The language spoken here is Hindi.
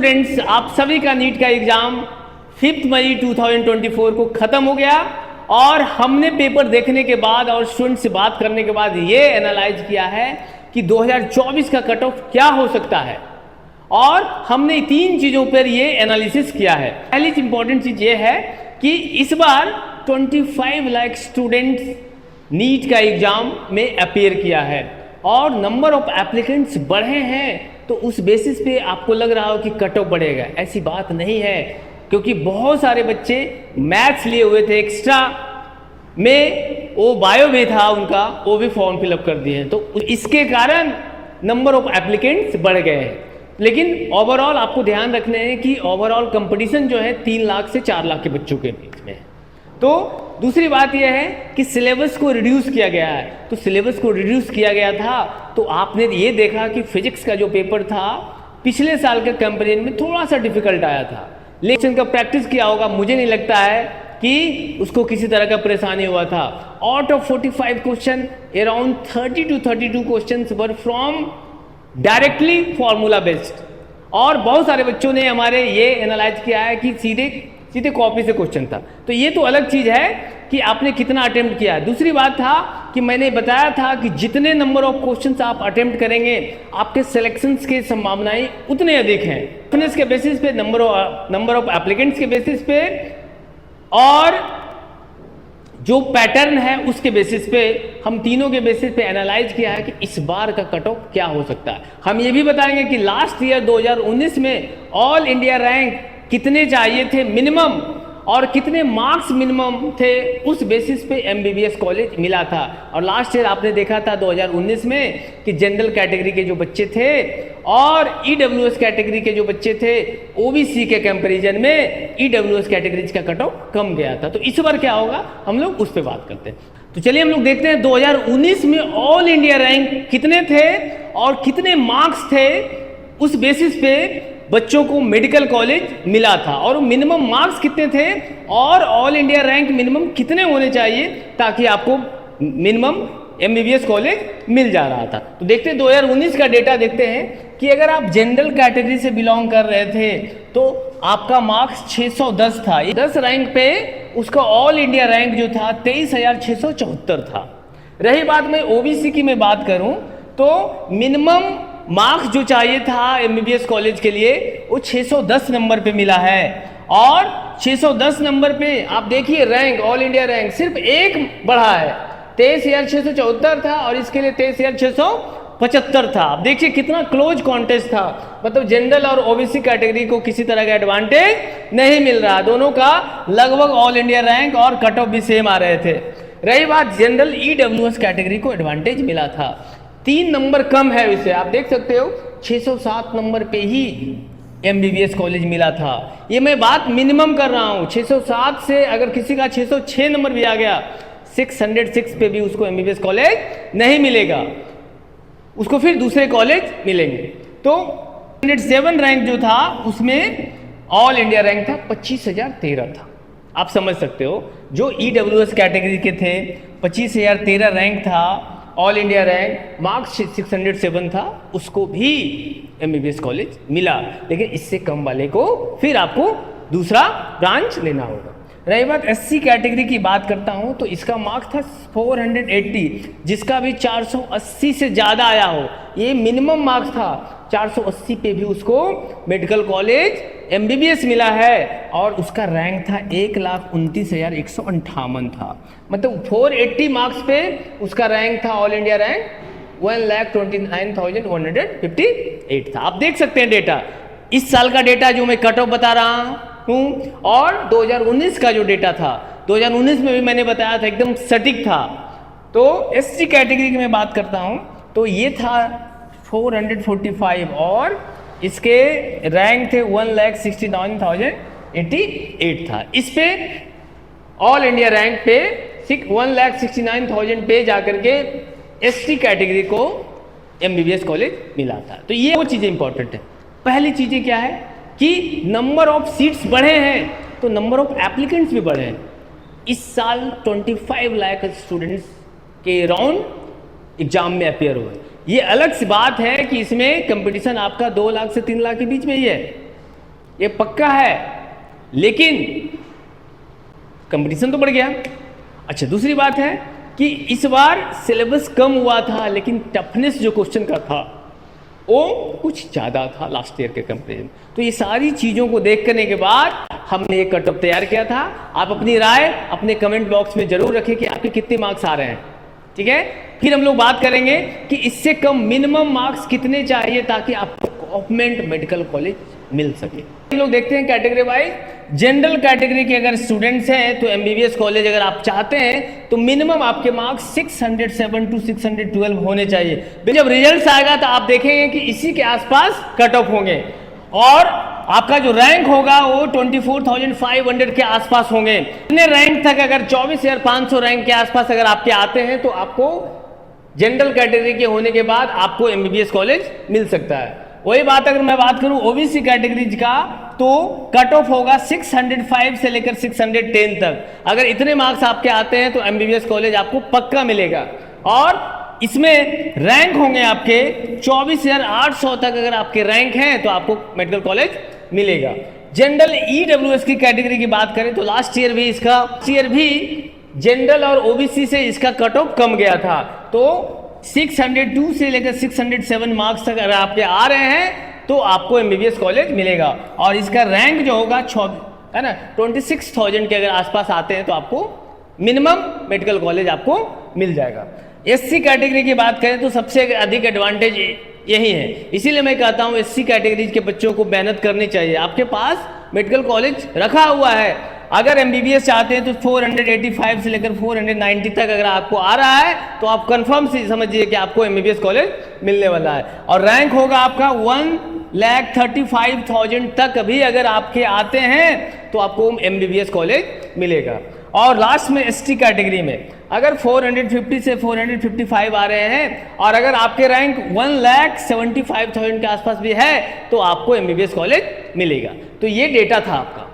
स्टूडेंट्स, आप सभी का नीट का एग्जाम 5 मई 2024 को खत्म हो गया और हमने पेपर देखने के बाद और स्टूडेंट से बात करने के बाद ये एनालाइज किया है कि 2024 का कट ऑफ क्या हो सकता है और हमने 3 चीज़ों पर ये एनालिसिस किया है। पहली इंपॉर्टेंट चीज़ ये है कि इस बार 25 लाख स्टूडेंट्स नीट का एग्जाम में अपीयर किया है और नंबर ऑफ एप्लीकेंट्स बढ़े हैं, तो उस बेसिस पे आपको लग रहा हो कि कट ऑफ बढ़ेगा। ऐसी बात नहीं है, क्योंकि बहुत सारे बच्चे मैथ्स लिए हुए थे एक्स्ट्रा में, वो बायो में था उनका, वो भी फॉर्म फिलअप कर दिए हैं, तो इसके कारण नंबर ऑफ एप्लीकेंट्स बढ़ गए हैं। लेकिन ओवरऑल आपको ध्यान रखना है कि ओवरऑल कंपटीशन जो है 3 लाख से 4 लाख के बच्चों के बीच में है। तो दूसरी बात यह है कि सिलेबस को रिड्यूस किया गया है। तो सिलेबस को रिड्यूस किया गया था तो आपने ये देखा कि फिजिक्स का जो पेपर था पिछले साल के कंपेरिजन में थोड़ा सा डिफिकल्ट आया था, लेकिन का प्रैक्टिस किया होगा, मुझे नहीं लगता है कि उसको किसी तरह का परेशानी हुआ था। Out of 45 question around 30 to 32 question were from directly formula based, और बहुत सारे बच्चों ने हमारे ये एनालाइज किया है कि सीधे कॉपी से क्वेश्चन था। तो ये तो अलग चीज़ है कि आपने कितना अटेम्प्ट किया है। दूसरी बात था कि मैंने बताया था कि जितने नंबर ऑफ क्वेश्चंस आप अटेम्प्ट करेंगे आपके सिलेक्शंस की संभावनाएं उतने अधिक हैं, फिटनेस के बेसिस पे, नंबर ऑफ एप्लीकेंट्स के बेसिस पे और जो पैटर्न है उसके बेसिस पे। हम तीनों के बेसिस पे एनालाइज किया है कि इस बार का कट ऑफ क्या हो सकता है। हम ये भी बताएंगे कि लास्ट ईयर 2019 में ऑल इंडिया रैंक कितने चाहिए थे मिनिमम और कितने मार्क्स मिनिमम थे, उस बेसिस पे एमबीबीएस कॉलेज मिला था। और लास्ट ईयर आपने देखा था 2019 में कि जनरल कैटेगरी के जो बच्चे थे और ईडब्ल्यूएस कैटेगरी के जो बच्चे थे, ओबीसी के कंपैरिजन में ईडब्ल्यूएस कैटेगरीज का कट ऑफ कम गया था। तो इस बार क्या होगा हम लोग उस पर बात करते हैं। तो चलिए हम लोग देखते हैं 2019 में ऑल इंडिया रैंक कितने थे और कितने मार्क्स थे, उस बेसिस पे बच्चों को मेडिकल कॉलेज मिला था और मिनिमम मार्क्स कितने थे और ऑल इंडिया रैंक मिनिमम कितने होने चाहिए ताकि आपको मिनिमम एमबीबीएस कॉलेज मिल जा रहा था। तो देखते हैं 2019 का डेटा देखते हैं कि अगर आप जनरल कैटेगरी से बिलोंग कर रहे थे तो आपका मार्क्स 610 था। 10 रैंक पे उसका ऑल इंडिया रैंक जो था 23,674 था। रही बात मैं ओबीसी की मैं बात करूं तो मिनिमम मार्क्स जो चाहिए था एमबीबीएस कॉलेज के लिए वो 610 नंबर पे मिला है और 610 नंबर पे आप देखिए रैंक, ऑल इंडिया रैंक सिर्फ एक बढ़ा है, 23,674 था और इसके लिए 23,675 था। आप देखिए कितना क्लोज कॉन्टेस्ट था, मतलब जनरल और ओबीसी कैटेगरी को किसी तरह का एडवांटेज नहीं मिल रहा, दोनों का लगभग ऑल इंडिया रैंक और कट ऑफ भी सेम आ रहे थे। रही बात जनरल ईडब्ल्यूएस कैटेगरी को एडवांटेज मिला था, 3 नंबर कम है इसे, आप देख सकते हो 607 नंबर पे ही एमबीबीएस कॉलेज मिला था। ये मैं बात मिनिमम कर रहा हूँ, 607 से अगर किसी का 606 नंबर भी आ गया 606 पे भी उसको एमबीबीएस कॉलेज नहीं मिलेगा, उसको फिर दूसरे कॉलेज मिलेंगे। तो 107 रैंक जो था उसमें ऑल इंडिया रैंक था 25,013 था। आप समझ सकते हो जो ईडब्ल्यूएस कैटेगरी के थे 25,013 रैंक था, ऑल इंडिया रैंक मार्क्स 607 था, उसको भी एमबीबीएस कॉलेज मिला, लेकिन इससे कम वाले को फिर आपको दूसरा ब्रांच लेना होगा। रही बात एससी कैटेगरी की बात करता हूं तो इसका मार्क्स था 480, जिसका भी 480 से ज़्यादा आया हो, ये मिनिमम मार्क्स था, 480 पे भी उसको मेडिकल कॉलेज एमबीबीएस मिला है और उसका रैंक था 1,29,158 था। मतलब 480 मार्क्स पे उसका रैंक था, ऑल इंडिया रैंक 1,29,158 था। आप देख सकते हैं डेटा, इस साल का डेटा जो मैं कट ऑफ बता रहा हूँ और 2019 का जो डेटा था, 2019 में भी मैंने बताया था एकदम सटीक था। तो एससी कैटेगरी की मैं बात करता हूँ तो ये था 445 और इसके रैंक थे 1,69,088 था। इस पे ऑल इंडिया रैंक पे 1,69,000 पे जाकर के एसटी कैटेगरी को एमबीबीएस कॉलेज मिला था। तो ये वो चीज़ें इंपॉर्टेंट है। पहली चीज़ें क्या है कि नंबर ऑफ सीट्स बढ़े हैं तो नंबर ऑफ एप्लीकेंट्स भी बढ़े हैं। इस साल 25 लाख स्टूडेंट्स के राउंड एग्जाम में अपेयर हुए। ये अलग सी बात है कि इसमें कंपटीशन आपका 2 लाख से 3 लाख के बीच में ही है, ये पक्का है, लेकिन कंपटीशन तो बढ़ गया। अच्छा, दूसरी बात है कि इस बार सिलेबस कम हुआ था, लेकिन टफनेस जो क्वेश्चन का था वो कुछ ज़्यादा था लास्ट ईयर के कंपेरिजन। तो ये सारी चीज़ों को देख करने के बाद हमने एक कट ऑफ तैयार किया था। आप अपनी राय अपने कमेंट बॉक्स में जरूर रखें कि आपके कितने मार्क्स आ रहे हैं, ठीक है। फिर हम लोग बात करेंगे कि इससे कम मिनिमम मार्क्स कितने चाहिए ताकि आपको गवर्नमेंट मेडिकल कॉलेज मिल सके। हम लोग देखते हैं कैटेगरी वाइज। जनरल कैटेगरी के अगर स्टूडेंट्स हैं तो एमबीबीएस कॉलेज अगर आप चाहते हैं तो मिनिमम आपके मार्क्स 607 टू 612 होने चाहिए। जब रिजल्ट आएगा तो आप देखेंगे कि इसी के आसपास कट ऑफ होंगे और आपका जो रैंक होगा वो 24,500 के आसपास होंगे। इतने रैंक तक अगर 24,500 रैंक के आसपास अगर आपके आते हैं तो आपको जनरल कैटेगरी के होने के बाद आपको एमबीबीएस कॉलेज मिल सकता है। वही बात अगर मैं बात करूं ओबीसी कैटेगरीज का तो कट ऑफ होगा 605 से लेकर 610 तक। अगर इतने मार्क्स आपके आते हैं तो एमबीबीएस कॉलेज आपको पक्का मिलेगा और इसमें रैंक होंगे आपके 24,800 तक। अगर आपके रैंक हैं तो आपको मेडिकल कॉलेज मिलेगा। जनरल ईडब्ल्यूएस की कैटेगरी की बात करें तो लास्ट ईयर भी जनरल और ओबीसी से इसका कट ऑफ कम गया था। तो 602 से लेकर 607 मार्क्स तक अगर आपके आ रहे हैं तो आपको एमबीबीएस कॉलेज मिलेगा और इसका रैंक जो होगा है ना 26,000 के अगर आसपास आते हैं तो आपको मिनिमम मेडिकल कॉलेज आपको मिल जाएगा। एससी कैटेगरी की बात करें तो सबसे अधिक एडवांटेज यही है, इसीलिए मैं कहता हूँ एससी कैटेगरीज के बच्चों को मेहनत करनी चाहिए। आपके पास मेडिकल कॉलेज रखा हुआ है, अगर एमबीबीएस चाहते हैं तो 485 से लेकर 490 तक अगर आपको आ रहा है तो आप कंफर्म से समझिए कि आपको एमबीबीएस कॉलेज मिलने वाला है और रैंक होगा आपका 1,35,000 तक भी अगर आपके आते हैं तो आपको एमबीबीएस कॉलेज मिलेगा। और लास्ट में एसटी कैटेगरी में अगर 450 से 455 आ रहे हैं और अगर आपके रैंक 1,75,000 के आसपास भी है तो आपको एमबीबीएस कॉलेज मिलेगा। तो ये डेटा था आपका।